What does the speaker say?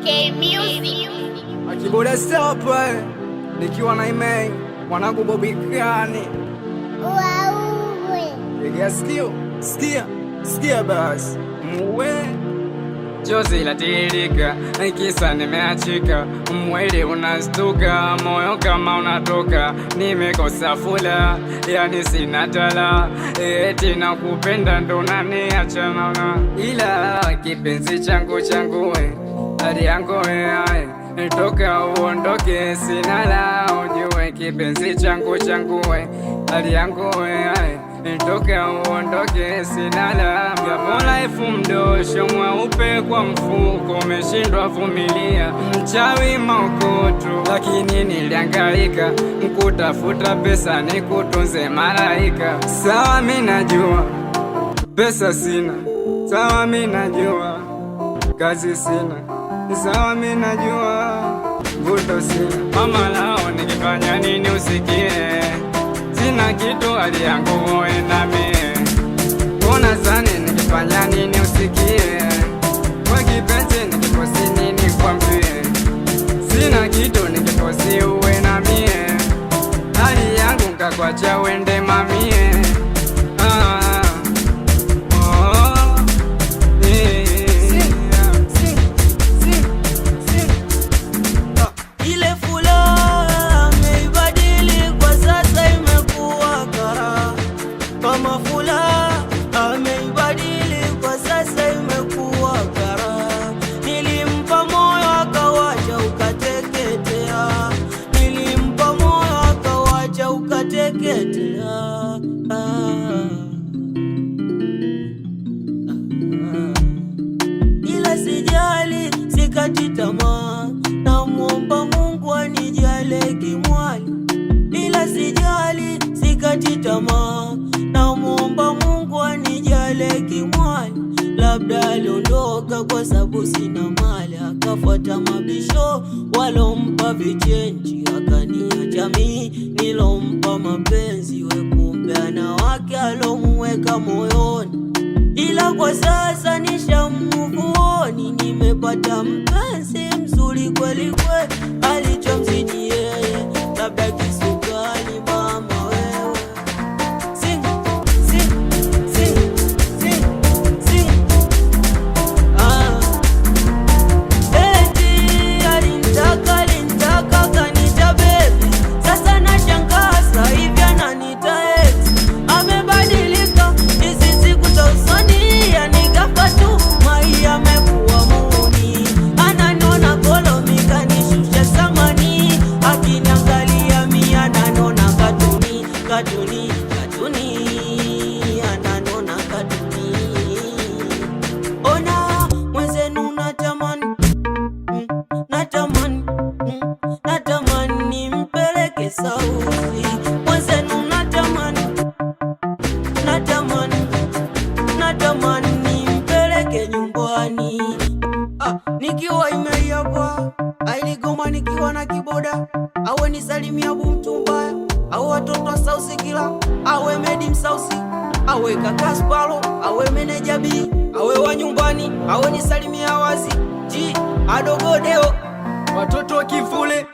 K Music. Akiboda stapa nikiwa na imei mwanangu Bobby Kani. Piga sikia basi muwe chozi latirika, kisa nimeachika, mwili unastuka, moyo kama unatoka, nimekosa fula, yani sina tala, eti nakupenda ndo unaniacha naona, ila kipenzi changu we, hali yangu wewe toka uondoke, sina la ujue, kipenzi changu we, hali yangu wewe toka uondoke, sina la Mola elfu mdosho mweupe kwa mfuko, umeshindwa vumilia mchawi maukutu, lakini nilihangaika mkutafuta pesa nikutunze malaika. Sawa mimi najua pesa sina, sawa mimi najua kazi sina, sawa mimi najua nguto sina. Mama lao nikifanya nini usikie, sina kitu hali yangu wewe na mie, unadhani nikifanya nini usikie, kwa kipenzi nikiposi nini kwambie, sina kitu nikiposi uwe na mie, hali yangu nkakwacha wende mamie. Ila sijali, sikati tamaa, namuomba Mungu anijale kimwali. Ila sijali, sikati tamaa, namuomba Mungu anijale kimwali. Labda aliondoka kwa sababu sina mali, akafuata mabisho walompa vichenji, akaniacha mimi nilompa mapenzi, we kumbe ana wake alomuweka moyoni. Ila kwa sasa nishamuvuoni, nimepata mpenzi mzuri kweli kweli, alichomzidi yeye labda kisukari. Mama wewe sing, sing, sing, sing, sing. Eti alinitaka kanita baby, sasa nashangaza hivi ananita ex. Amebadilika hizi siku za usoni, yani ghafla tu mai amekuwa muni, ananona kolomi kanishusha samani, akiniangalia mi ananona katuni, katuni, katuni, ananona katuni. Ona mwenzenu natamani, natamani, natamani nimpeleke Saudi. Mwenzenu natamani, natamani, natamani nimpeleke nyumbani. Nikiwa imeiapa ailigoma, nikiwa na kiboda, awe nisalimia mtu mbaya, awe watoto wa Sausi kila, awe Medi Msausi, awe kaka Spalo, awe meneja B, awe wa nyumbani, awe nisalimia wazi G adogodeo, watoto wa Kivule